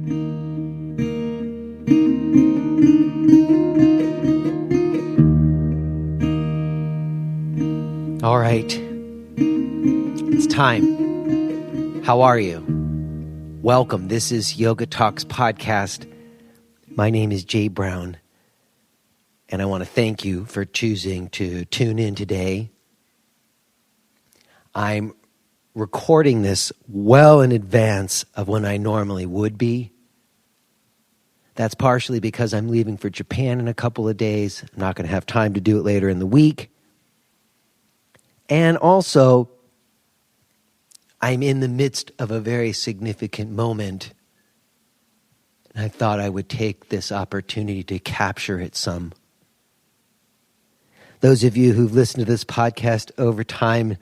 All right, it's time. How are you? Welcome. This is Yoga Talks Podcast. My name is Jay Brown, and I want to thank you for choosing to tune in today. I'm recording this well in advance of when I normally would be. That's partially because I'm leaving for Japan in a couple of days. I'm not going to have time to do it later in the week. And also, I'm in the midst of a very significant moment. And I thought I would take this opportunity to capture it some. Those of you who've listened to this podcast over time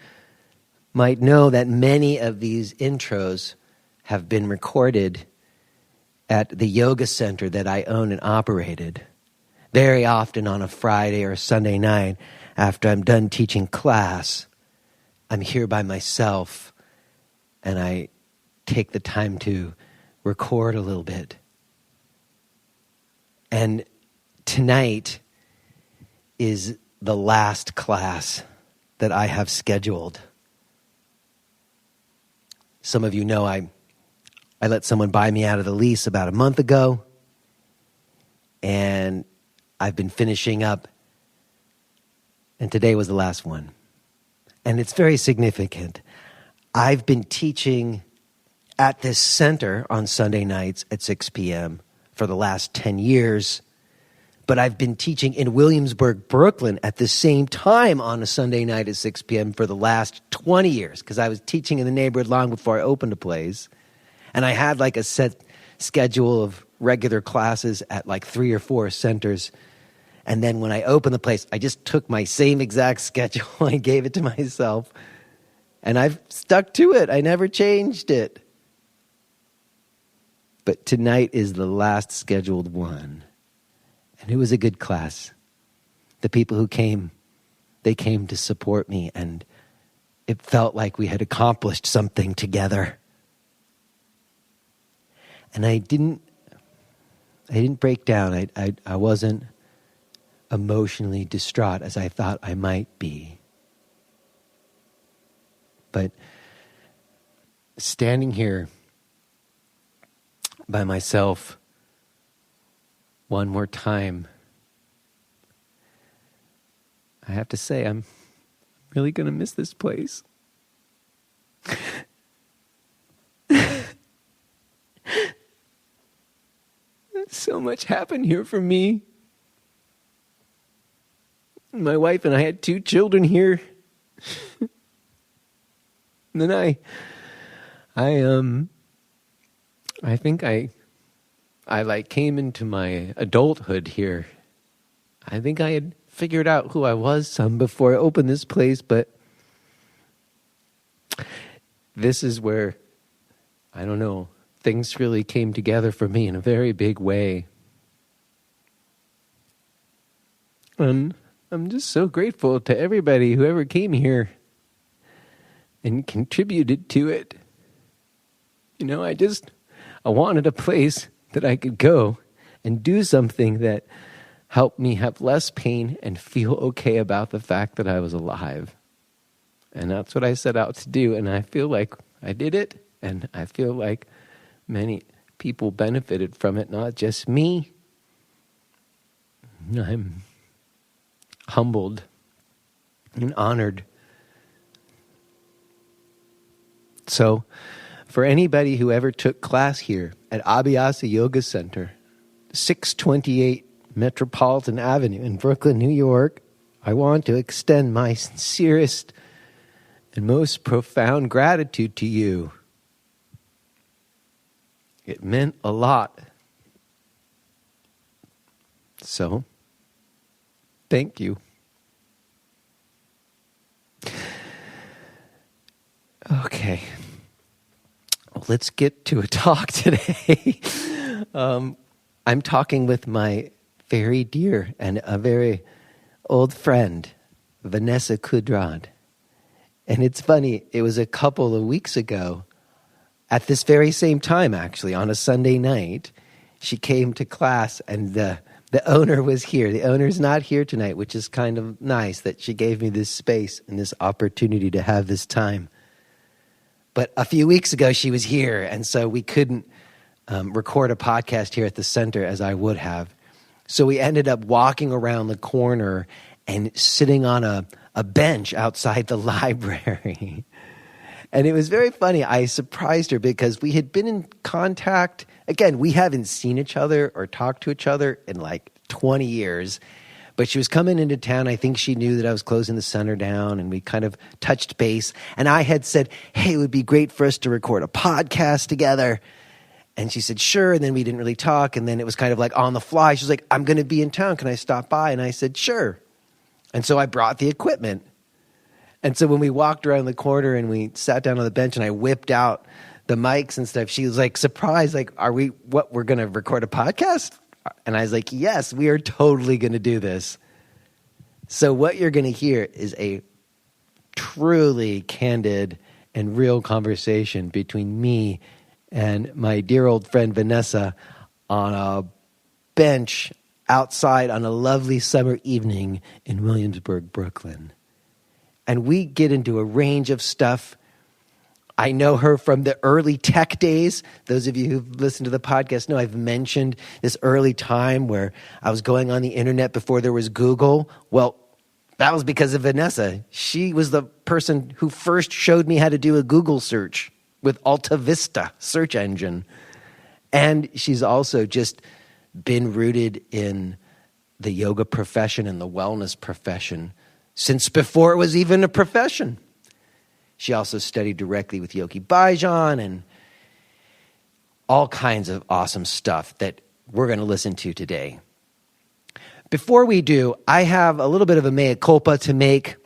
might know that many of these intros have been recorded at the yoga center that I own and operated. Very often on a Friday or a Sunday night, after I'm done teaching class, I'm here by myself and I take the time to record a little bit. And tonight is the last class that I have scheduled. Some of you know I let someone buy me out of the lease about a month ago, and I've been finishing up. And today was the last one. And it's very significant. I've been teaching at this center on Sunday nights at 6 p.m. for the last 10 years. But I've been teaching in Williamsburg, Brooklyn at the same time on a Sunday night at 6 p.m. for the last 20 years. Because I was teaching in the neighborhood long before I opened a place. And I had like a set schedule of regular classes at like 3 or 4 centers. And then when I opened the place, I just took my same exact schedule and gave it to myself. And I've stuck to it. I never changed it. But tonight is the last scheduled one. And it was a good class. The people who came, they came to support me. And it felt like we had accomplished something together. And I didn't break down. I wasn't emotionally distraught as I thought I might be. But standing here by myself one more time, I have to say I'm really going to miss this place. So much happened here for me. My wife and I had 2 children here. And then I think I like came into my adulthood here. I think I had figured out who I was some before I opened this place, but this is where, I don't know, things really came together for me in a very big way. And I'm just so grateful to everybody who ever came here and contributed to it. You know, I wanted a place that I could go and do something that helped me have less pain and feel okay about the fact that I was alive. And that's what I set out to do. And I feel like I did it. And I feel like many people benefited from it, not just me. I'm humbled and honored. So, for anybody who ever took class here at Abhyasa Yoga Center, 628 Metropolitan Avenue in Brooklyn, New York, I want to extend my sincerest and most profound gratitude to you. It meant a lot. So, thank you. Okay. Well, let's get to a talk today. I'm talking with my very dear and a very old friend, Vanessa Kudrat. And it's funny, it was a couple of weeks ago at this very same time, actually, on a Sunday night, she came to class, and the owner was here. The owner's not here tonight, which is kind of nice that she gave me this space and this opportunity to have this time. But a few weeks ago, she was here, and so we couldn't record a podcast here at the center as I would have. So we ended up walking around the corner and sitting on a bench outside the library. And it was very funny. I surprised her because we had been in contact. Again, we haven't seen each other or talked to each other in like 20 years. But she was coming into town. I think she knew that I was closing the center down, and we kind of touched base. And I had said, hey, it would be great for us to record a podcast together. And she said, sure. And then we didn't really talk. And then it was kind of like on the fly. She was like, I'm going to be in town. Can I stop by? And I said, sure. And so I brought the equipment. And so when we walked around the corner and we sat down on the bench and I whipped out the mics and stuff, she was like surprised, like, we're going to record a podcast? And I was like, yes, we are totally going to do this. So what you're going to hear is a truly candid and real conversation between me and my dear old friend Vanessa on a bench outside on a lovely summer evening in Williamsburg, Brooklyn. And we get into a range of stuff. I know her from the early tech days. Those of you who've listened to the podcast know I've mentioned this early time where I was going on the internet before there was Google. Well, that was because of Vanessa. She was the person who first showed me how to do a Google search with Alta Vista search engine. And she's also just been rooted in the yoga profession and the wellness profession since before it was even a profession. She also studied directly with Yogi Bhajan and all kinds of awesome stuff that we're going to listen to today. Before we do, I have a little bit of a mea culpa to make.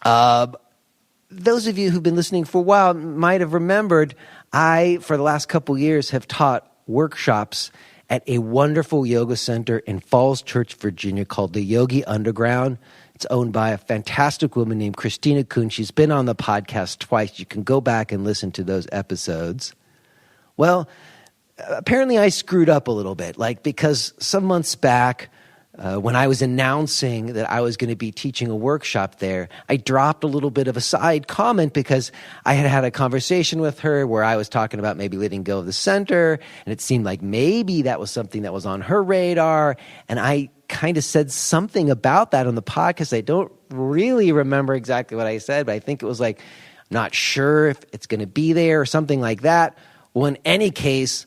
Those of you who've been listening for a while might have remembered I, for the last couple years, have taught workshops at a wonderful yoga center in Falls Church, Virginia called the Yogi Underground. It's owned by a fantastic woman named Christina Kuhn. She's been on the podcast twice. You can go back and listen to those episodes. Well, apparently I screwed up a little bit, because some months back, when I was announcing that I was going to be teaching a workshop there, I dropped a little bit of a side comment because I had had a conversation with her where I was talking about maybe letting go of the center, and it seemed like maybe that was something that was on her radar, and I kind of said something about that on the podcast. I don't really remember exactly what I said, but I think it was like, not sure if it's going to be there or something like that. Well, in any case,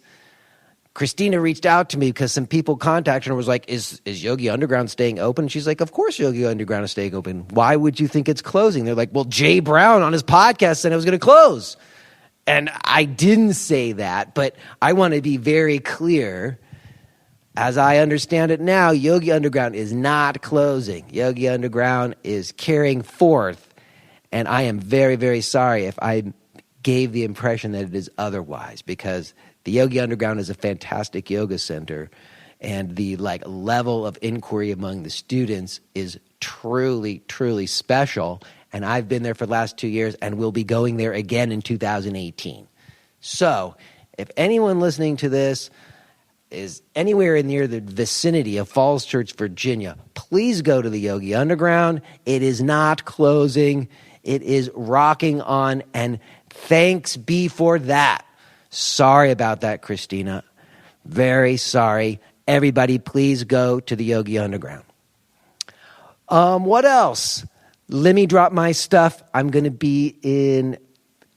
Christina reached out to me because some people contacted her and was like, is Yogi Underground staying open? And she's like, of course Yogi Underground is staying open. Why would you think it's closing? They're like, well, Jay Brown on his podcast said it was going to close. And I didn't say that, but I want to be very clear. As I understand it now, Yogi Underground is not closing. Yogi Underground is carrying forth. And I am very, very sorry if I gave the impression that it is otherwise, because the Yogi Underground is a fantastic yoga center, and the level of inquiry among the students is truly, truly special. And I've been there for the last 2 years and will be going there again in 2018. So if anyone listening to this is anywhere near the vicinity of Falls Church, Virginia, please go to the Yogi Underground. It is not closing. It is rocking on, and thanks be for that. Sorry about that, Christina. Very sorry. Everybody, please go to the Yogi Underground. What else? Let me drop my stuff. I'm going to be in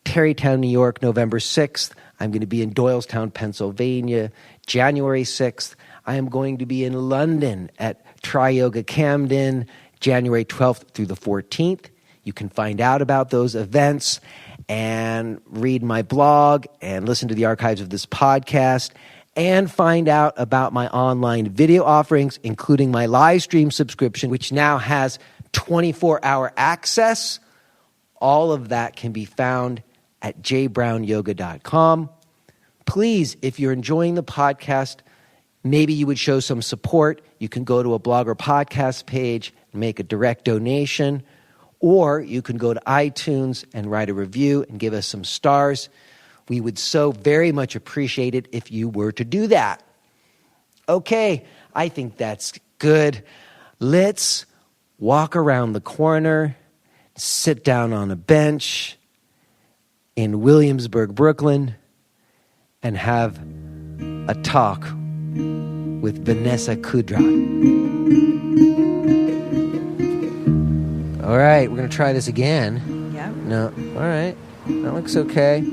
Tarrytown, New York, November 6th. I'm going to be in Doylestown, Pennsylvania, January 6th. I am going to be in London at Tri Yoga Camden, January 12th through the 14th. You can find out about those events and read my blog and listen to the archives of this podcast and find out about my online video offerings, including my live stream subscription, which now has 24-hour access. All of that can be found at jbrownyoga.com. Please, if you're enjoying the podcast, maybe you would show some support. You can go to a blog or podcast page and make a direct donation, or you can go to iTunes and write a review and give us some stars. We would so very much appreciate it if you were to do that. Okay, I think that's good. Let's walk around the corner, sit down on a bench in Williamsburg, Brooklyn, and have a talk with Vanessa Kudrat. All right, we're going to try this again. Yeah. No, all right. That looks okay.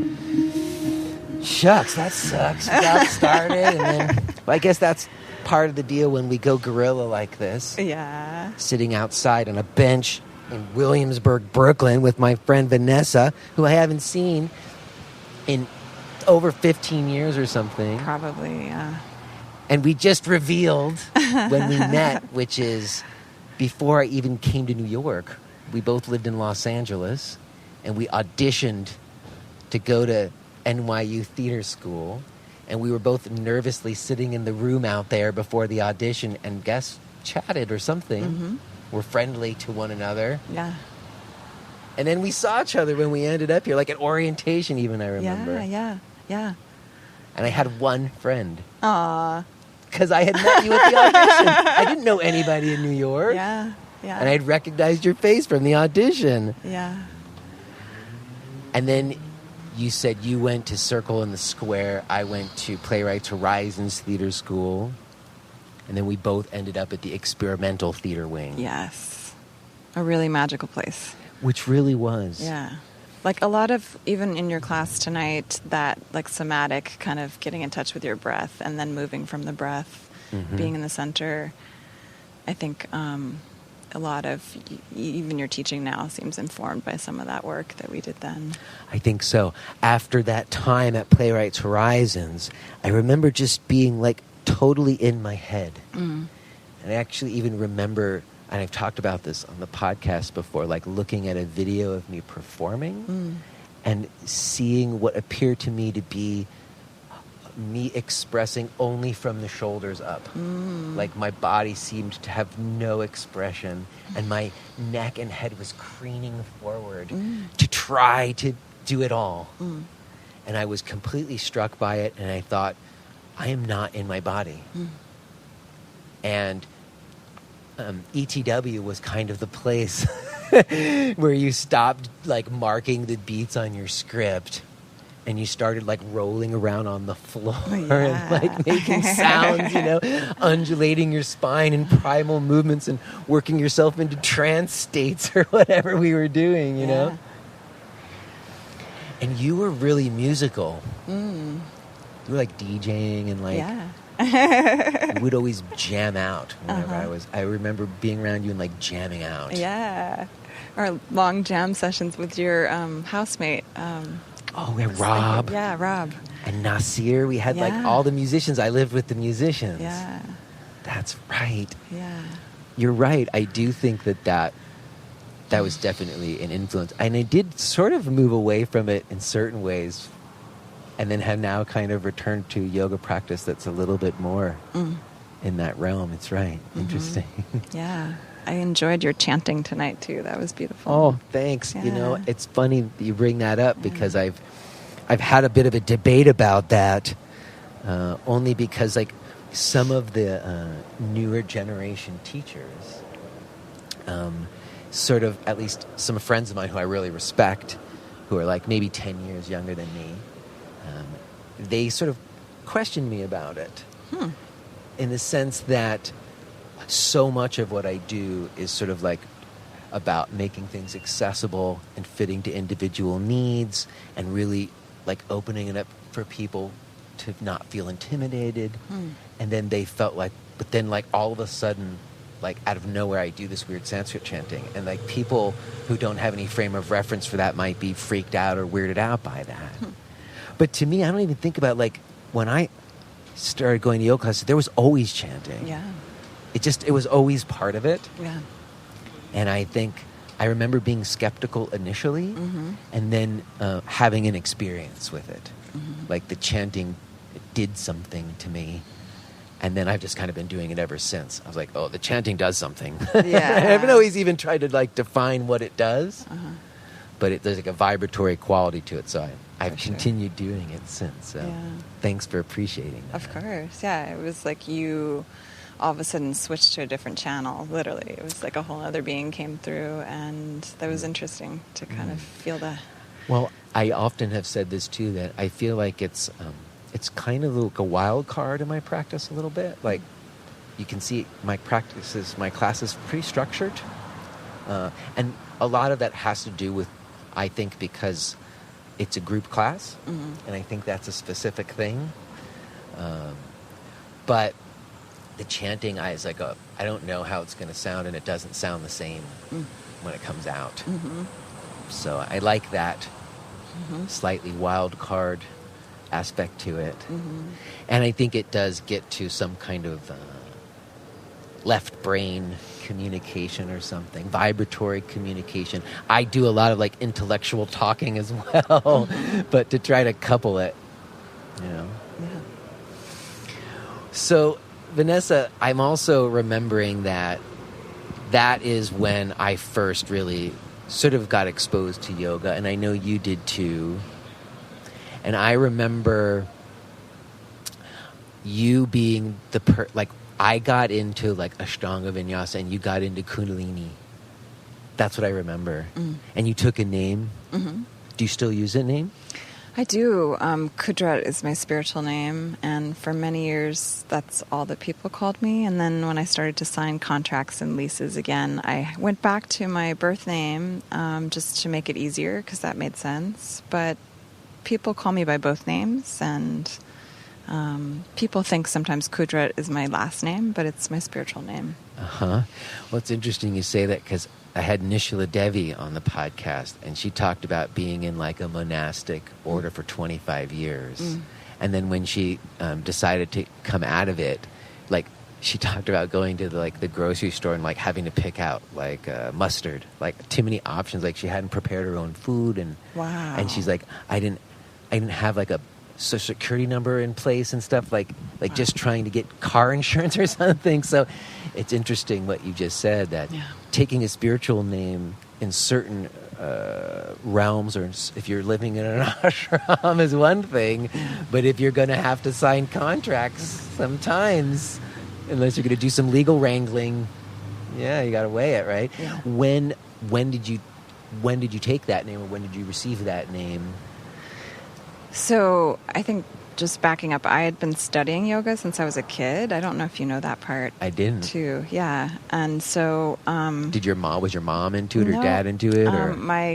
Shucks, that sucks. We got started, and then well, I guess that's part of the deal when we go guerrilla like this. Yeah. Sitting outside on a bench in Williamsburg, Brooklyn, with my friend Vanessa, who I haven't seen in over 15 years or something. Probably, yeah. And we just revealed when we met, which is before I even came to New York. We both lived in Los Angeles, and we auditioned to go to NYU theater school, and we were both nervously sitting in the room out there before the audition and chatted or something. Mm-hmm. We're friendly to one another. Yeah. And then we saw each other when we ended up here, like at orientation even, I remember. Yeah. And I had one friend. Aw. Because I had met you at the audition. I didn't know anybody in New York. Yeah. And I had recognized your face from the audition. Yeah. And then you said you went to Circle in the Square. I went to Playwrights Horizons Theater School. And then we both ended up at the Experimental Theater Wing. Yes. A really magical place. Which really was. Yeah. Like a lot of, even in your class tonight, that like somatic kind of getting in touch with your breath and then moving from the breath, being in the center. I think a lot of, even your teaching now seems informed by some of that work that we did then. I think so. After that time at Playwrights Horizons, I remember just being like totally in my head. And I actually even remember, and I've talked about this on the podcast before, like looking at a video of me performing and seeing what appeared to me to be me expressing only from the shoulders up. Like my body seemed to have no expression, and my neck and head was craning forward to try to do it all. And I was completely struck by it, and I thought, I am not in my body. And ETW was kind of the place where you stopped like marking the beats on your script and you started like rolling around on the floor and like making sounds, undulating your spine in primal movements and working yourself into trance states or whatever we were doing, you know? And you were really musical. You were like DJing and like we would always jam out whenever I remember being around you and like jamming out. Yeah. Or long jam sessions with your housemate. Rob. Rob. And Nasir. We had like all the musicians. I lived with the musicians. Yeah. That's right. Yeah. You're right. I do think that was definitely an influence. And I did sort of move away from it in certain ways, and then have now kind of returned to yoga practice that's a little bit more in that realm. It's right. Interesting. Yeah. I enjoyed your chanting tonight, too. That was beautiful. Oh, thanks. Yeah. It's funny that you bring that up because I've had a bit of a debate about that, only because, like, some of the newer generation teachers, sort of, at least some friends of mine who I really respect, who are, like, maybe 10 years younger than me, they sort of questioned me about it in the sense that so much of what I do is sort of like about making things accessible and fitting to individual needs and really like opening it up for people to not feel intimidated. And then they felt like, but then like all of a sudden, like out of nowhere, I do this weird Sanskrit chanting. And like people who don't have any frame of reference for that might be freaked out or weirded out by that. But to me, I don't even think about like when I started going to yoga classes, there was always chanting. Yeah. It was always part of it. Yeah. And I think I remember being skeptical initially and then having an experience with it. Like the chanting did something to me. And then I've just kind of been doing it ever since. I was like, oh, the chanting does something. Yeah. I haven't always even tried to like define what it does. but there's like a vibratory quality to it. So I've sure. continued doing it since. So thanks for appreciating that. Of course. Yeah. It was like you all of a sudden switched to a different channel, literally. It was like a whole other being came through, and that was interesting to kind of feel that. Well, I often have said this too, that I feel like it's kind of like a wild card in my practice a little bit. Like, you can see my class is pretty structured. And a lot of that has to do with, I think, because it's a group class, and I think that's a specific thing. But the chanting, I don't know how it's going to sound, and it doesn't sound the same when it comes out. So I like that slightly wild card aspect to it. And I think it does get to some kind of left brain communication or something, vibratory communication. I do a lot of like intellectual talking as well, but to try to couple it, you know. Yeah. So, Vanessa, I'm also remembering that is when I first really sort of got exposed to yoga, and I know you did too. And I remember you being I got into like Ashtanga Vinyasa, and you got into Kundalini. That's what I remember. And you took a name. Do you still use that name? I do. Kudrat is my spiritual name, and for many years, that's all that people called me. And then when I started to sign contracts and leases again, I went back to my birth name just to make it easier, because that made sense. But people call me by both names, and people think sometimes Kudrat is my last name, but it's my spiritual name. Well, it's interesting you say that, because I had Nishila Devi on the podcast, and she talked about being in like a monastic order for 25 years. And then when she decided to come out of it, like, she talked about going to the grocery store and like having to pick out like mustard, like too many options. Like, she hadn't prepared her own food, and Wow. And she's like, I didn't have like a social security number in place and stuff, like wow. Just trying to get car insurance or something. So it's interesting what you just said, that taking a spiritual name in certain realms, or if you're living in an ashram, is one thing, but if you're going to have to sign contracts sometimes, unless you're going to do some legal wrangling, you got to weigh it, right? When did you take that name, or when did you receive that name? So I think, just backing up, I had been studying yoga since I was a kid. I don't know if you know that part. I didn't. Too, yeah. And so... was your mom into it, or dad into it? Or? My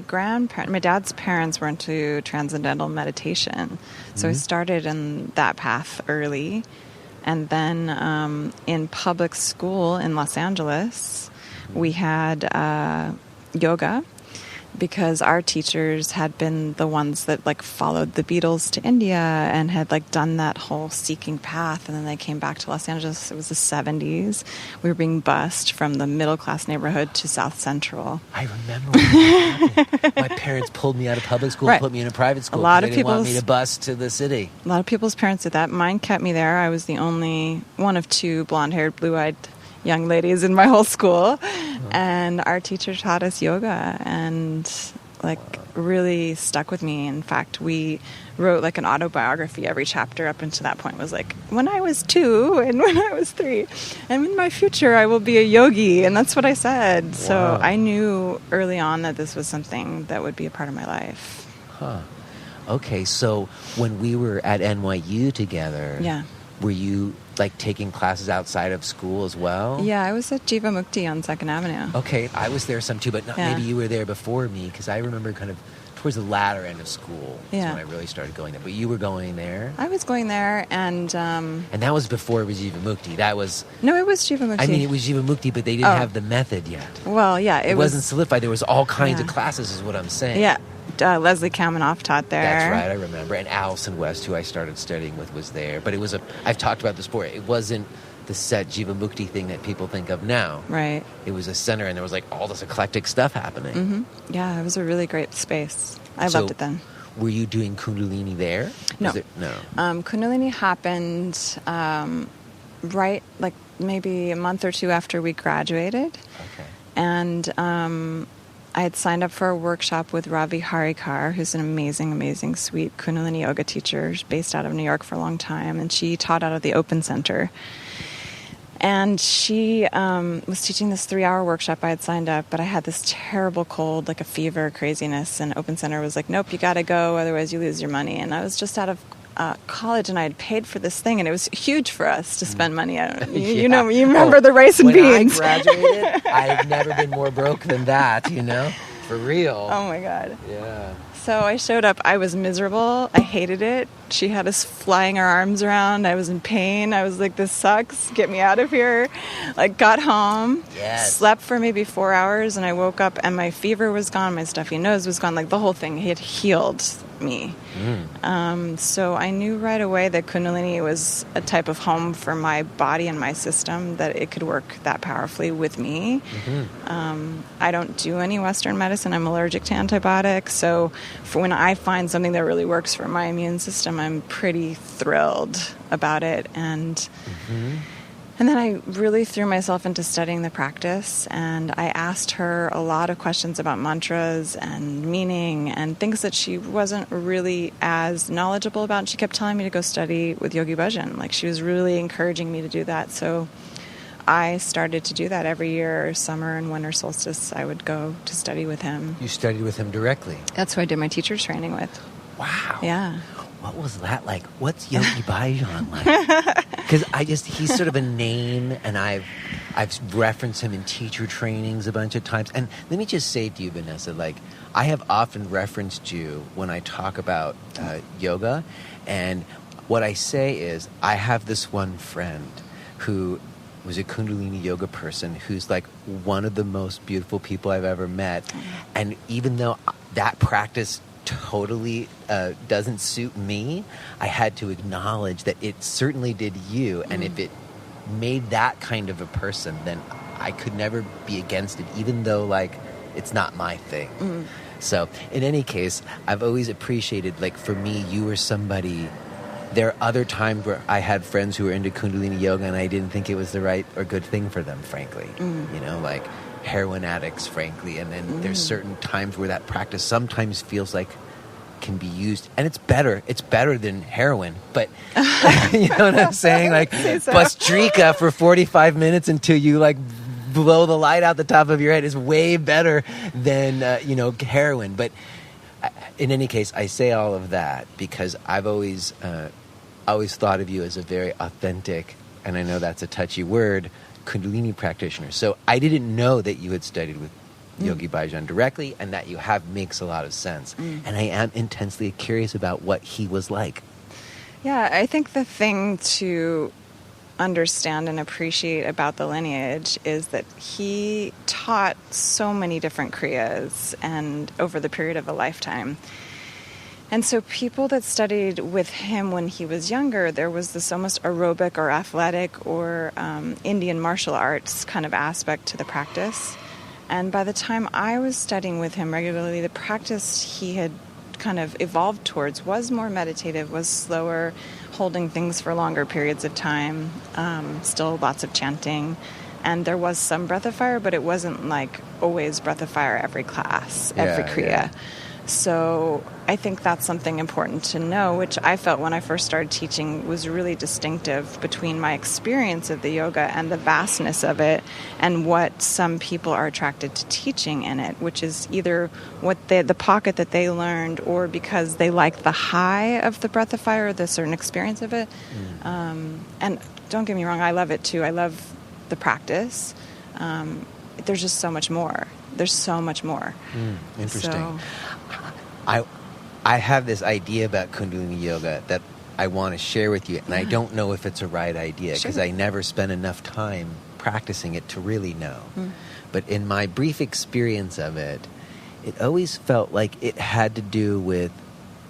dad's parents were into transcendental meditation. So I started in that path early. And then in public school in Los Angeles, we had yoga, because our teachers had been the ones that like followed the Beatles to India and had like done that whole seeking path, and then they came back to Los Angeles. It was the 70s. We were being bused from the middle class neighborhood to South Central. I remember when that happened. My parents pulled me out of public school, put me in a private school. They didn't want me to bus to the city. A lot of people's parents did that. Mine kept me there. I was the only one of two blonde-haired, blue-eyed young ladies in my whole school, and our teacher taught us yoga, and really stuck with me. In fact, we wrote like an autobiography. Every chapter up until that point was like, when I was 2 and when I was 3, and in my future I will be a yogi, and that's what I said. Wow. So I knew early on that this was something that would be a part of my life. Okay, so when we were at NYU together, were you like taking classes outside of school as well? Yeah, I was at Jiva Mukti on 2nd Avenue. Okay, I was there some too, but maybe you were there before me, because I remember kind of towards the latter end of school is when I really started going there. But you were going there? I was going there, and that was before it was Jiva Mukti. That was... No, it was Jiva Mukti. I mean, it was Jiva Mukti, but they didn't have the method yet. Well, yeah, it wasn't solidified. There was all kinds of classes, is what I'm saying. Yeah. Leslie Kamenoff taught there. That's right, I remember. And Alison West, who I started studying with, was there. But it was I've talked about this before, it wasn't the set Jiva Mukti thing that people think of now. Right. It was a center, and there was like all this eclectic stuff happening. Yeah, it was a really great space. I loved it then. Were you doing Kundalini there? No. No. Kundalini happened right, maybe a month or two after we graduated. Okay. And I had signed up for a workshop with Ravi Harikar, who's an amazing, amazing, sweet Kundalini yoga teacher. She's based out of New York for a long time, and she taught out of the Open Center. And she was teaching this 3-hour workshop. I had signed up, but I had this terrible cold, like a fever, craziness, and Open Center was like, nope, you got to go, otherwise you lose your money. And I was just out of college, and I had paid for this thing, and it was huge for us to spend money. You know, you remember the rice and beans. When I graduated, I've never been more broke than that, you know, for real. Oh my God. Yeah. So I showed up. I was miserable. I hated it. She had us flying our arms around. I was in pain. I was like, this sucks. Get me out of here. Like, got home, slept for maybe 4 hours, and I woke up and my fever was gone. My stuffy nose was gone. Like, the whole thing had healed me. So I knew right away that Kundalini was a type of home for my body and my system, that it could work that powerfully with me. I don't do any Western medicine. I'm allergic to antibiotics. So for when I find something that really works for my immune system, I'm pretty thrilled about it. And then I really threw myself into studying the practice, and I asked her a lot of questions about mantras and meaning and things that she wasn't really as knowledgeable about. And she kept telling me to go study with Yogi Bhajan. Like, she was really encouraging me to do that. So I started to do that every year, summer and winter solstice. I would go to study with him. You studied with him directly? That's who I did my teacher's training with. Wow. Yeah. What was that like? What's Yogi Bhajan like? Because he's sort of a name, and I've referenced him in teacher trainings a bunch of times. And let me just say to you, Vanessa, like, I have often referenced you when I talk about yoga. And what I say is, I have this one friend who was a Kundalini yoga person who's like one of the most beautiful people I've ever met. And even though that practice totally doesn't suit me, I had to acknowledge that it certainly did you. And if it made that kind of a person, then I could never be against it, even though, like, it's not my thing. So in any case, I've always appreciated, like, for me, you were somebody. There are other times where I had friends who were into Kundalini yoga, and I didn't think it was the right or good thing for them, frankly. You know, like heroin addicts, frankly. And then there's certain times where that practice sometimes feels like can be used, and it's better than heroin, but you know what I'm saying? Like, Bastrika for 45 minutes until you, like, blow the light out the top of your head is way better than heroin. But in any case, I say all of that because I've always thought of you as a very authentic, and I know that's a touchy word, Kundalini practitioner. So I didn't know that you had studied with Yogi Bhajan directly, and that you have makes a lot of sense. And I am intensely curious about what he was like. Yeah, I think the thing to understand and appreciate about the lineage is that he taught so many different kriyas and over the period of a lifetime. And so people that studied with him when he was younger, there was this almost aerobic or athletic or Indian martial arts kind of aspect to the practice. And by the time I was studying with him regularly, the practice he had kind of evolved towards was more meditative, was slower, holding things for longer periods of time, still lots of chanting. And there was some breath of fire, but it wasn't like always breath of fire every class, every kriya. Yeah. So I think that's something important to know, which I felt when I first started teaching was really distinctive between my experience of the yoga and the vastness of it and what some people are attracted to teaching in it, which is either what the pocket that they learned or because they like the high of the breath of fire or the certain experience of it. And don't get me wrong, I love it too. I love the practice. There's just so much more. There's so much more. Interesting. So, I have this idea about Kundalini yoga that I want to share with you, and I don't know if it's a right idea because I never spent enough time practicing it to really know. But in my brief experience of it, it always felt like it had to do with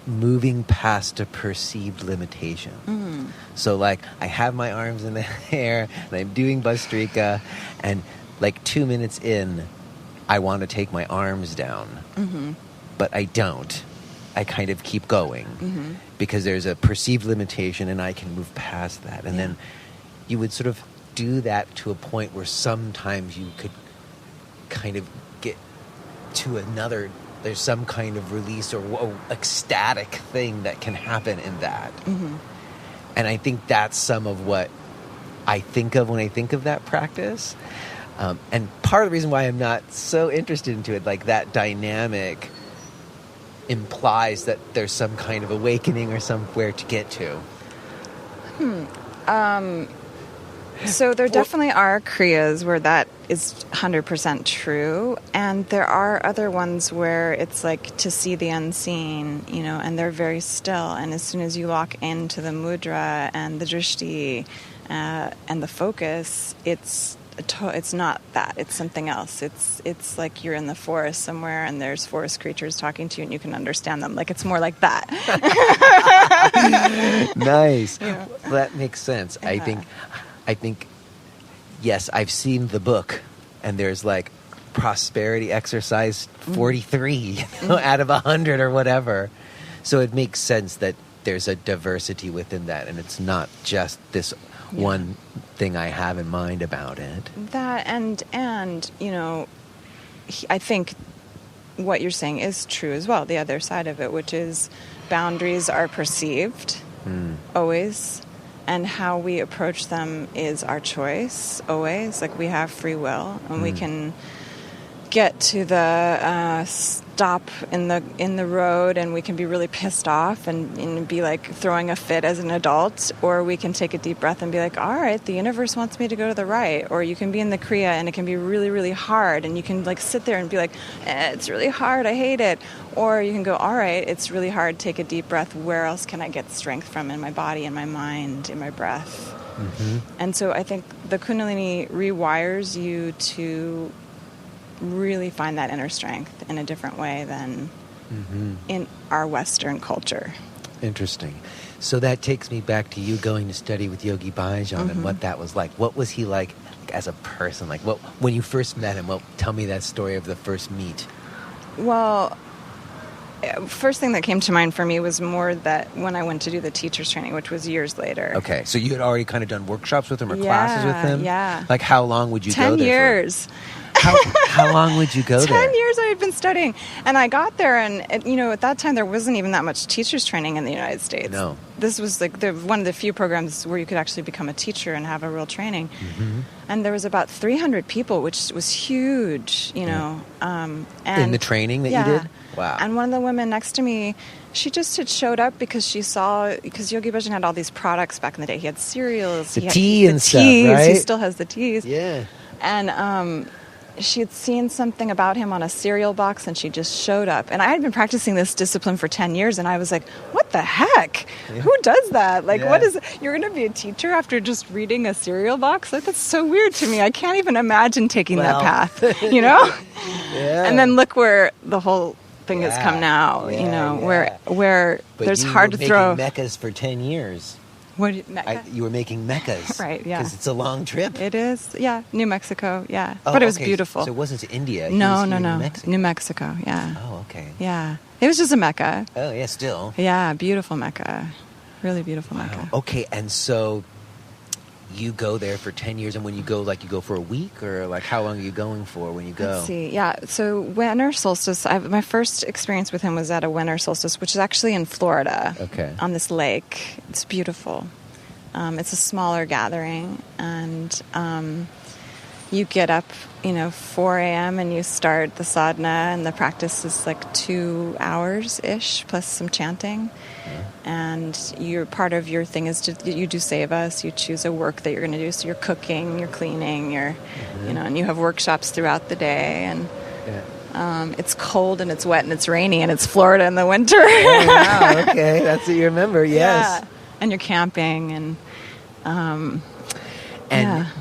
moving past a perceived limitation. So, like, I have my arms in the air, and I'm doing Bastrika, and like 2 minutes in, I want to take my arms down. But I don't. I kind of keep going because there's a perceived limitation and I can move past that. And then you would sort of do that to a point where sometimes you could kind of get to another. There's some kind of release or ecstatic thing that can happen in that. Mm-hmm. And I think that's some of what I think of when I think of that practice. And part of the reason why I'm not so interested into it, like that dynamic implies that there's some kind of awakening or somewhere to get to. So there definitely are kriyas where that is 100% true, and there are other ones where it's like to see the unseen, and they're very still, and as soon as you lock into the mudra and the drishti and the focus, it's not that, it's something else. It's like you're in the forest somewhere and there's forest creatures talking to you and you can understand them. Like, it's more like that. Nice. Yeah. Well, that makes sense. Yeah. I think, yes, I've seen the book, and there's like prosperity exercise 43 out of 100 or whatever. So it makes sense that there's a diversity within that, and it's not just this one thing I have in mind about it. That and I think what you're saying is true as well. The other side of it, which is boundaries are perceived always. And how we approach them is our choice, always. Like, we have free will, and we can get to the stop in the road, and we can be really pissed off and be like throwing a fit as an adult, or we can take a deep breath and be like, all right, the universe wants me to go to the right. Or you can be in the kriya, and it can be really, really hard, and you can like sit there and be like, it's really hard, I hate it. Or you can go, all right, it's really hard, take a deep breath. Where else can I get strength from in my body, in my mind, in my breath? Mm-hmm. And so I think the Kundalini rewires you to really find that inner strength in a different way than in our Western culture. Interesting. So that takes me back to you going to study with Yogi Bhajan and what that was like. What was he like as a person? Like, when you first met him, tell me that story of the first meet. Well, first thing that came to mind for me was more that when I went to do the teacher's training, which was years later. Okay, so you had already kind of done workshops with him or classes with him? Yeah. Like, how long would you go 10 there years. How long would you go there? 10 years I had been studying. And I got there, and at that time there wasn't even that much teacher's training in the United States. No. This was like one of the few programs where you could actually become a teacher and have a real training. Mm-hmm. And there was about 300 people, which was huge, And in the training that you did? Wow. And one of the women next to me, she just had showed up because because Yogi Bhajan had all these products back in the day. He had cereals. The tea and stuff, right? He still has the teas. Yeah. And she had seen something about him on a cereal box, and she just showed up. And I had been practicing this discipline for 10 years, and I was like, what the heck? Yeah. Who does that? Like, what is it? You're going to be a teacher after just reading a cereal box? Like, that's so weird to me. I can't even imagine taking that path, Yeah. And then look where the whole thing has come now, where but there's hard to throw. You were making meccas for 10 years. What Mecca? You were making meccas. Right, yeah. Because it's a long trip. It is, yeah. New Mexico, yeah. Oh, but it was beautiful. So it wasn't to India. No. New Mexico. New Mexico, yeah. Oh, okay. Yeah. It was just a Mecca. Oh, yeah, still. Yeah, beautiful Mecca. Really beautiful Mecca. Okay, and so you go there for 10 years, and when you go, you go for a week, or how long are you going for when you go? Let's see. Yeah, so winter solstice, my first experience with him was at a winter solstice, which is actually in Florida. Okay. On this lake. It's beautiful. It's a smaller gathering, and you get up, 4 a.m. and you start the sadhana, and the practice is 2 hours-ish plus some chanting. Yeah. And part of your thing is you do sevas, you choose a work that you're going to do. So you're cooking, you're cleaning, and you have workshops throughout the day. And it's cold and it's wet and it's rainy and it's Florida in the winter. Oh, wow, okay, that's what you remember. Yes. Yeah. And you're camping and.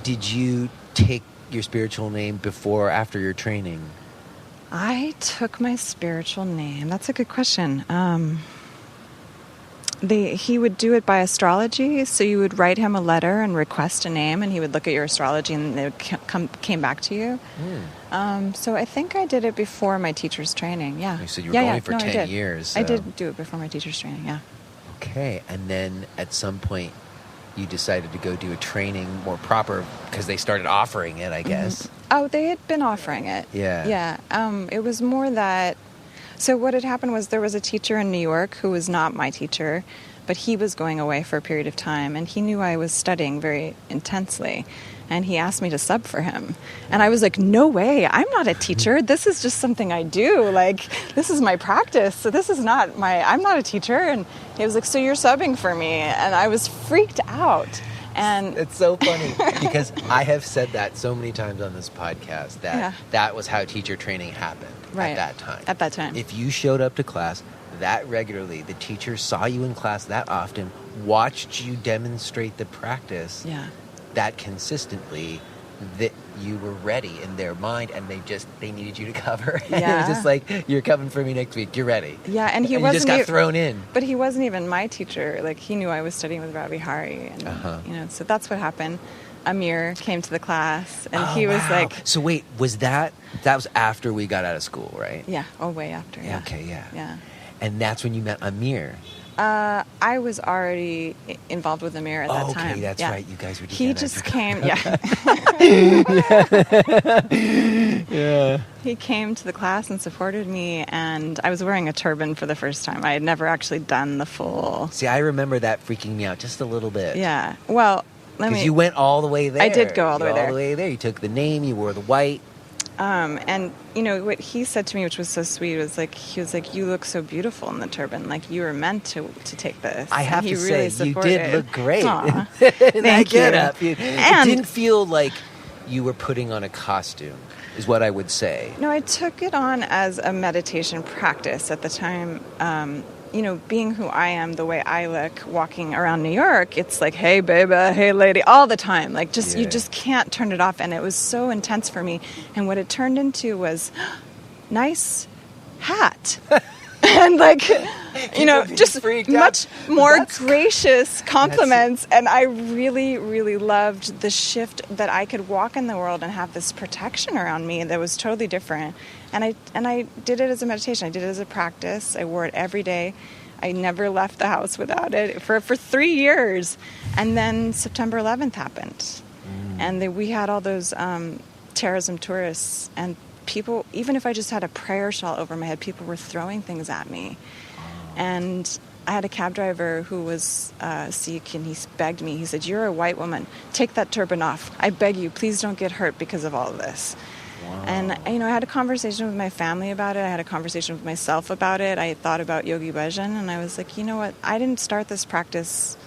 Did you take your spiritual name before or after your training? I took my spiritual name. That's a good question. He would do it by astrology, so you would write him a letter and request a name, and he would look at your astrology, and it came back to you. So I think I did it before my teacher's training. Yeah. So you were going for 10 years. So. I did do it before my teacher's training. Yeah. Okay, and then at some point, you decided to go do a training more proper because they started offering it, I guess. Oh, they had been offering it. Yeah. Yeah. It was more that... So what had happened was there was a teacher in New York who was not my teacher, but he was going away for a period of time, and he knew I was studying very intensely, and he asked me to sub for him. And I was like, no way, I'm not a teacher. This is just something I do. Like, this is my practice. So this is not I'm not a teacher. And he was like, so you're subbing for me? And I was freaked out. And it's so funny because I have said that so many times on this podcast that that was how teacher training happened at that time. At that time. If you showed up to class that regularly, the teacher saw you in class that often, watched you demonstrate the practice that consistently, that you were ready in their mind, and they needed you to cover. Yeah. It was just like, you're coming for me next week, you're ready. Yeah, and you just got thrown in. But he wasn't even my teacher. Like, he knew I was studying with Ravi Hari, and so that's what happened. Amir came to the class, and he was like... So wait, that was after we got out of school, right? Yeah, way after, yeah. Okay, yeah. Yeah. And that's when you met Amir. I was already involved with Amir at that time. Okay, that's right. You guys were together. He just came, yeah. He came to the class and supported me, and I was wearing a turban for the first time. I had never actually done the full... See, I remember that freaking me out just a little bit. Yeah. Well, because you went all the way there. I did go all the way there. All the way there. You took the name, you wore the white. And, what he said to me, which was so sweet, was like, he was like, you look so beautiful in the turban. Like, you were meant to take this. I have to say, you did look great. Thank you. It didn't feel like you were putting on a costume, is what I would say. No, I took it on as a meditation practice at the time. Being who I am, the way I look, walking around New York, it's like, hey, baby, hey, lady, all the time. Like, you just can't turn it off. And it was so intense for me. And what it turned into was, nice hat. And, just much more gracious compliments. And I really, really loved the shift that I could walk in the world and have this protection around me that was totally different. And I did it as a meditation. I did it as a practice. I wore it every day. I never left the house without it for 3 years. And then September 11th happened. And we had all those terrorism tourists. And people, even if I just had a prayer shawl over my head, people were throwing things at me. And I had a cab driver who was Sikh, and he begged me. He said, you're a white woman. Take that turban off. I beg you, please don't get hurt because of all of this. Wow. And, I had a conversation with my family about it. I had a conversation with myself about it. I thought about Yogi Bhajan, and I was like, you know what? I didn't start this practice,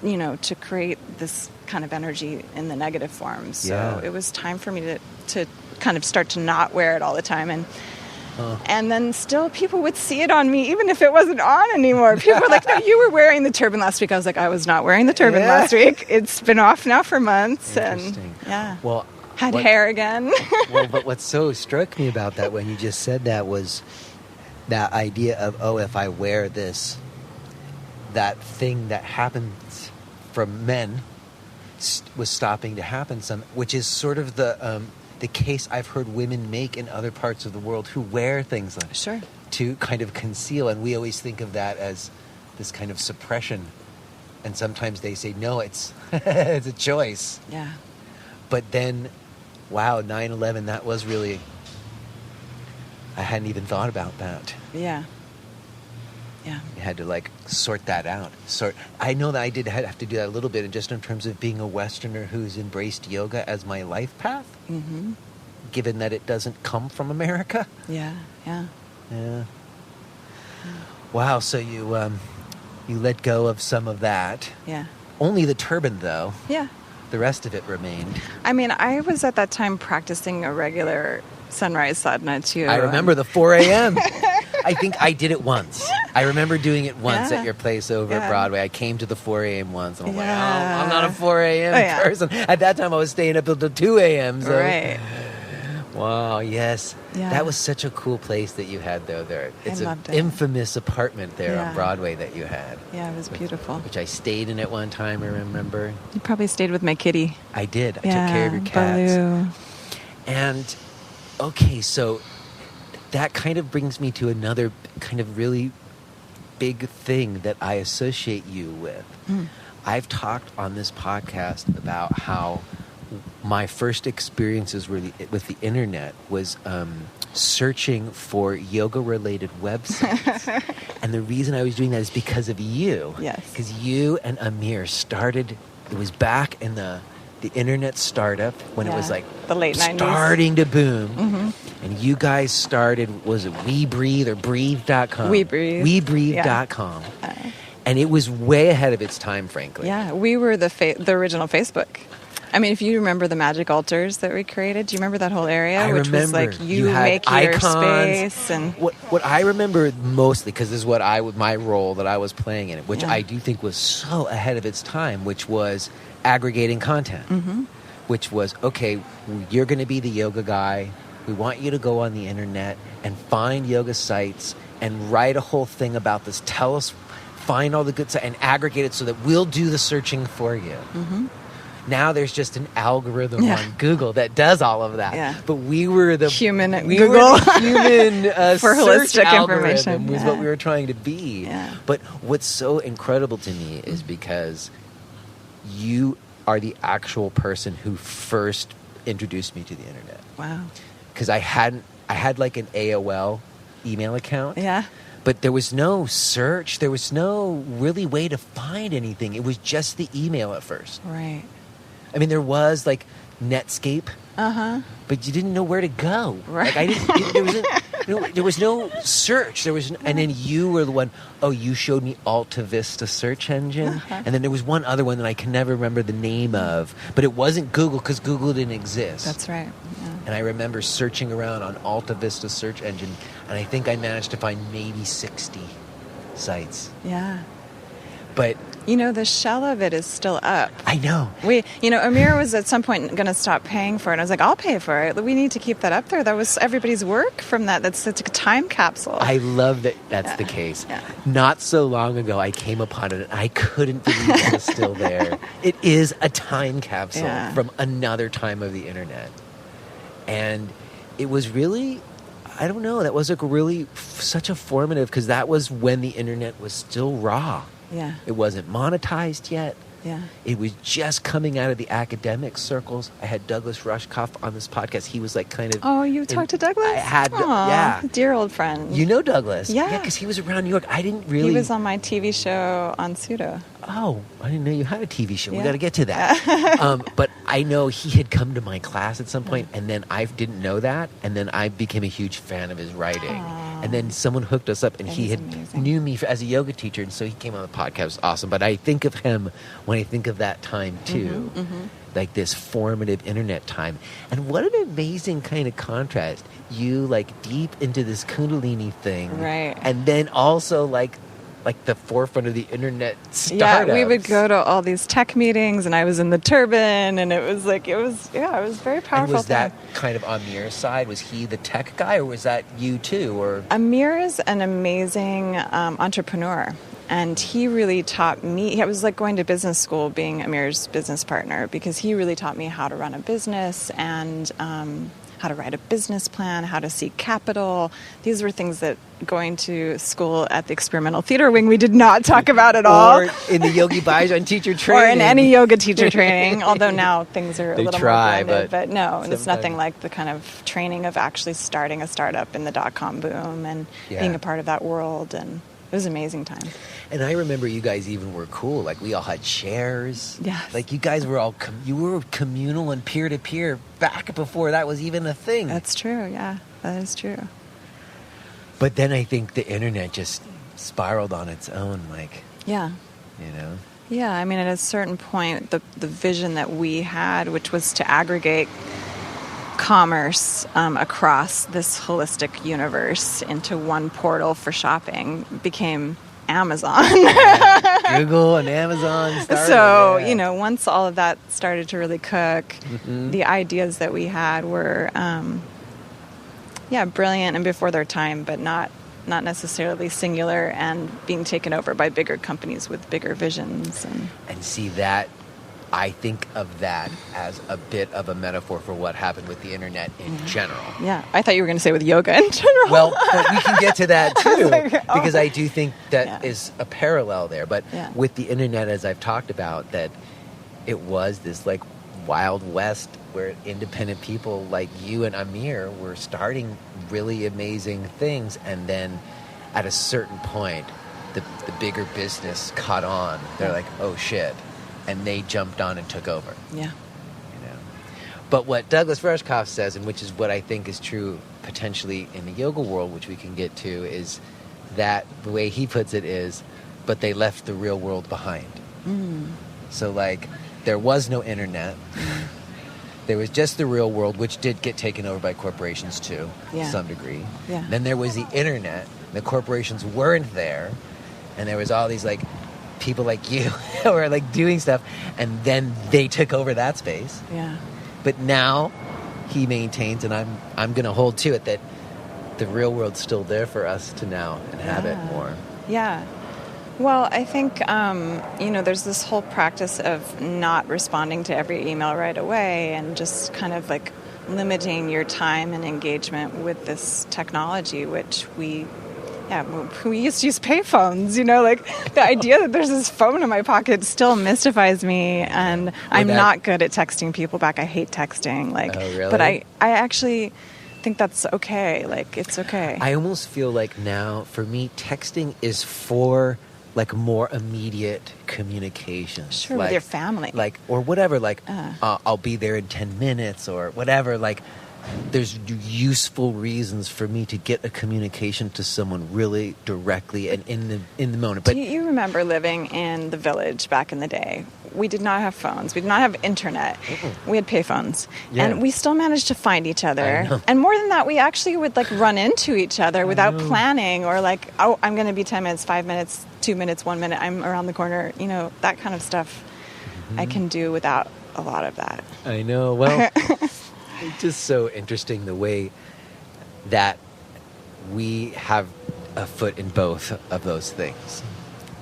to create this kind of energy in the negative form. So it was time for me to kind of start to not wear it all the time. And then still people would see it on me, even if it wasn't on anymore. People were like, no, you were wearing the turban last week. I was like, I was not wearing the turban last week. It's been off now for months. Interesting. And well, had hair again. Well, but what so struck me about that when you just said that was that idea of, if I wear this, that thing that happens from men was stopping to happen, which is sort of the case I've heard women make in other parts of the world who wear things like to kind of conceal, and we always think of that as this kind of suppression, and sometimes they say no, it's it's a choice. Yeah. But then, wow, 9/11, that was really, I hadn't even thought about that. Yeah. Yeah. You had to sort that out. I know that I did have to do that a little bit, just in terms of being a Westerner who's embraced yoga as my life path. Mm-hmm. Given that it doesn't come from America. Yeah. Wow. So you let go of some of that. Yeah. Only the turban, though. Yeah. The rest of it remained. I mean, I was at that time practicing a regular sunrise sadhana too. I remember the 4 a.m. I think I did it once. I remember doing it once at your place over at Broadway. I came to the 4 a.m. once, and I'm like, I'm not a 4 a.m. person. At that time, I was staying up until 2 a.m. So. Right. Wow, yes. Yeah. That was such a cool place that you had, though, there. It's an infamous apartment there on Broadway that you had. Yeah, it was beautiful. Which I stayed in at one time, I remember. You probably stayed with my kitty. I did. I took care of your cats. Baloo. And, okay, so that kind of brings me to another kind of really big thing that I associate you with. I've talked on this podcast about how my first experiences with the internet was searching for yoga-related websites. And the reason I was doing that is because of you. Yes. Because you and Amir started, it was back in the internet startup when it was like the late 90s. Starting to boom. And you guys started, was it We Breathe or Breathe.com? We Breathe. WeBreathe.com. And it was way ahead of its time, frankly. Yeah, we were the original Facebook. I mean, if you remember the magic altars that we created, do you remember that whole area? I which remember. was like you had make your icons. space. And what I remember mostly, because this is what my role that I was playing in it, which I do think was so ahead of its time, which was aggregating content. Which was, okay, you're going to be the yoga guy. We want you to go on the internet and find yoga sites and write a whole thing about this. Tell us, find all the good sites and aggregate it so that we'll do the searching for you. Now there's just an algorithm on Google that does all of that. Yeah. But we were the human Google. Were the human for search holistic algorithm information. was what we were trying to be. Yeah. But what's so incredible to me is because you are the actual person who first introduced me to the internet. Wow. Because I had like an AOL email account. Yeah. But there was no search. There was no really way to find anything. It was just the email at first. Right. I mean, there was like Netscape. But you didn't know where to go. Right. Like I didn't. There was no search. And then you were the one. Oh, you showed me Alta Vista search engine, and then there was one other one that I can never remember the name of. But it wasn't Google because Google didn't exist. That's right. Yeah. And I remember searching around on Alta Vista search engine, and I think I managed to find maybe 60 sites. Yeah. But the shell of it is still up. I know. Amir was at some point going to stop paying for it. I was like, I'll pay for it. We need to keep that up there. That was everybody's work from that. That's a time capsule. I love that that's the case. Yeah. Not so long ago, I came upon it, and I couldn't believe it was still there. It is a time capsule from another time of the internet. And it was really, I don't know, that was such a formative, because that was when the internet was still raw. Yeah. It wasn't monetized yet. Yeah. It was just coming out of the academic circles. I had Douglas Rushkoff on this podcast. He was like kind of... Oh, you talked to Douglas? I had, Aww, dear old friend. You know Douglas? Yeah. Yeah, because he was around New York. I didn't really... He was on my TV show on Pseudo. Oh, I didn't know you had a TV show. Yeah. We got to get to that. But I know he had come to my class at some point, and then I didn't know that, and then I became a huge fan of his writing. Aww. And then someone hooked us up, and he had amazing. knew me as a yoga teacher, and so he came on the podcast. It was awesome. But I think of him when I think of that time, too. Like this formative internet time. And what an amazing kind of contrast. You like deep into this Kundalini thing. Right. And then also like the forefront of the internet startups. Yeah, we would go to all these tech meetings, and I was in the turban, and it was very powerful. And was that kind of Amir's side? Was he the tech guy, or was that you too? Or Amir is an amazing entrepreneur, and he really taught me. I was like going to business school, being Amir's business partner, because he really taught me how to run a business and how to write a business plan, how to seek capital. These were things that going to school at the experimental theater wing we did not talk about at all. Or in the Yogi Bhajan teacher training. Or in any yoga teacher training, although now things are a little try, more blended. But no, sometimes. it's nothing like the kind of training of actually starting a startup in the dot-com boom and being a part of that world. And it was an amazing time. And I remember you guys even were cool. Like we all had shares. Yes. Like you guys were all, you were communal and peer-to-peer back before that was even a thing. That's true, yeah. That is true. But then I think the internet just spiraled on its own, like, Yeah. you know? Yeah, I mean, at a certain point, the vision that we had, which was to aggregate commerce across this holistic universe into one portal for shopping, became Amazon. Google and Amazon started. So, once all of that started to really cook, the ideas that we had were, brilliant and before their time, but not necessarily singular, and being taken over by bigger companies with bigger visions. And see that, I think of that as a bit of a metaphor for what happened with the internet in general. Yeah, I thought you were going to say with yoga in general. Well, but we can get to that too, because oh. I do think that is a parallel there. But with the internet, as I've talked about, that it was this like Wild West where independent people like you and Amir were starting really amazing things, and then at a certain point the bigger business caught on. They're like, oh shit, and they jumped on and took over. Yeah. But what Douglas Rushkoff says, and which is what I think is true potentially in the yoga world, which we can get to, is that the way he puts it is, but they left the real world behind. So like, there was no internet. There was just the real world, which did get taken over by corporations too, to some degree. Yeah. Then there was the internet. The corporations weren't there, and there was all these like people like you who were like doing stuff, and then they took over that space. Yeah. But now he maintains, and I'm going to hold to it, that the real world's still there for us to now inhabit more. Yeah. Well, I think, there's this whole practice of not responding to every email right away and just kind of like limiting your time and engagement with this technology, which we used to use payphones, like the idea that there's this phone in my pocket still mystifies me, and I'm not good at texting people back. I hate texting. Like, oh, really? But I actually think that's okay. Like, it's okay. I almost feel like now, for me, texting is for like more immediate communication. Sure, like, with your family. Like, or whatever, like, I'll be there in 10 minutes or whatever, like, there's useful reasons for me to get a communication to someone really directly and in the moment. But do you remember living in the village back in the day? We did not have phones. We did not have internet. We had payphones. Yeah. And we still managed to find each other. And more than that, we actually would like run into each other without planning, or like, oh, I'm going to be 10 minutes, 5 minutes, 2 minutes, 1 minute, I'm around the corner. That kind of stuff I can do without a lot of that. I know. Well, it's just so interesting the way that we have a foot in both of those things.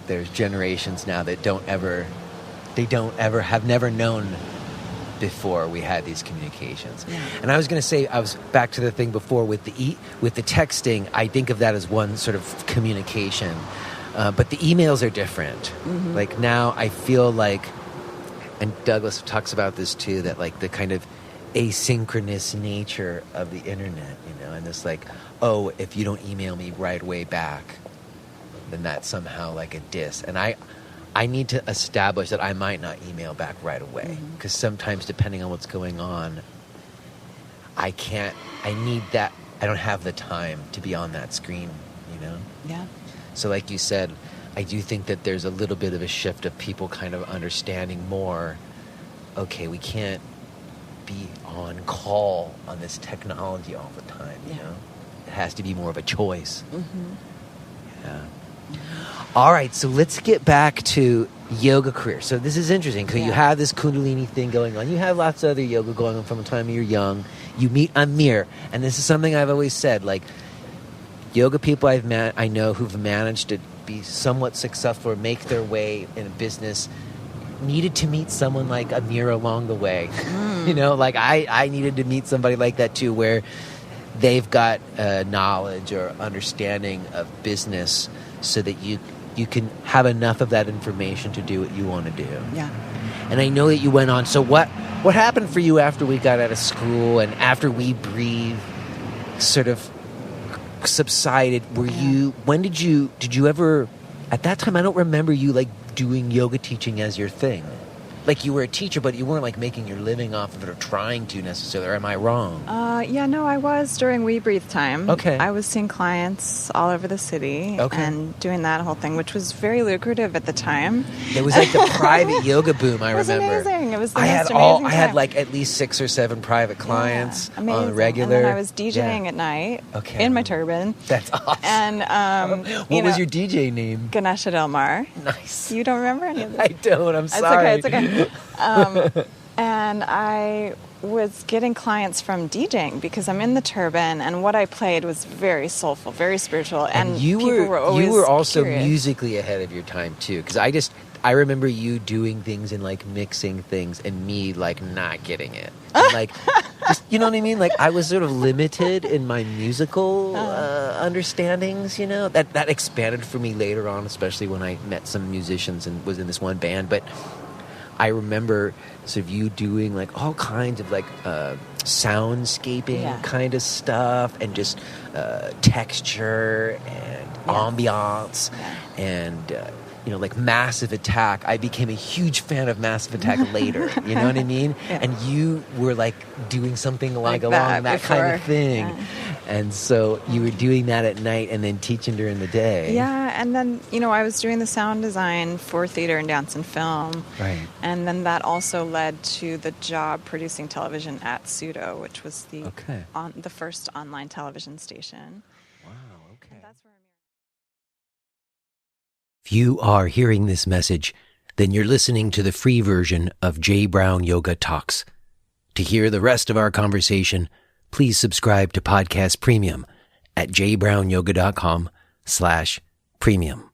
There's generations now that have never known before we had these communications. Yeah. And I was going to say, I was back to the thing before with the texting. I think of that as one sort of communication, but the emails are different. Like now, I feel like, and Douglas talks about this too, that like the kind of asynchronous nature of the internet, and this like, oh, if you don't email me right away back, then that's somehow like a diss. And I need to establish that I might not email back right away, because sometimes, depending on what's going on, I don't have the time to be on that screen, Yeah. So like you said, I do think that there's a little bit of a shift of people kind of understanding more, okay, we can't be on call on this technology all the time, It has to be more of a choice. Yeah. All right, so let's get back to yoga career. So this is interesting, because you have this Kundalini thing going on. You have lots of other yoga going on from the time you're young. You meet Amir, and this is something I've always said, like, yoga people I know who've managed to be somewhat successful or make their way in a business needed to meet someone like Amir along the way. Like I needed to meet somebody like that too, where they've got knowledge or understanding of business so that you can have enough of that information to do what you want to do. Yeah. And I know that you went on. So what happened for you after we got out of school and after We Breathe sort of subsided? Did you ever, at that time, I don't remember you like doing yoga teaching as your thing. Like, you were a teacher, but you weren't like making your living off of it or trying to necessarily, or am I wrong? I was during We Breathe time. Okay. I was seeing clients all over the city and doing that whole thing, which was very lucrative at the time. It was like the private yoga boom, I remember. It was amazing. It was the most amazing time. I had like at least 6 or 7 private clients on the regular. And then I was DJing at night in my turban. That's awesome. And what was your DJ name? Ganesha Del Mar. Nice. You don't remember any of this? I don't. I'm sorry. It's okay. And I was getting clients from DJing because I'm in the turban, and what I played was very soulful, very spiritual, and people were always you were also curious. Musically ahead of your time too, because I remember you doing things and like mixing things, and me like not getting it, and, like just, you know what I mean? Like I was sort of limited in my musical understandings. That expanded for me later on, especially when I met some musicians and was in this one band, but I remember sort of you doing like all kinds of like soundscaping kind of stuff, and just texture and ambiance, and like Massive Attack. I became a huge fan of Massive Attack later. You know what I mean? Yeah. And you were like doing something along that kind of thing. Yeah. And so you were doing that at night and then teaching during the day. Yeah, and then, I was doing the sound design for theater and dance and film. Right. And then that also led to the job producing television at Pseudo, which was the first online television station. Wow, okay. And that's where if you are hearing this message, then you're listening to the free version of J. Brown Yoga Talks. To hear the rest of our conversation, please subscribe to Podcast Premium at jbrownyoga.com/premium.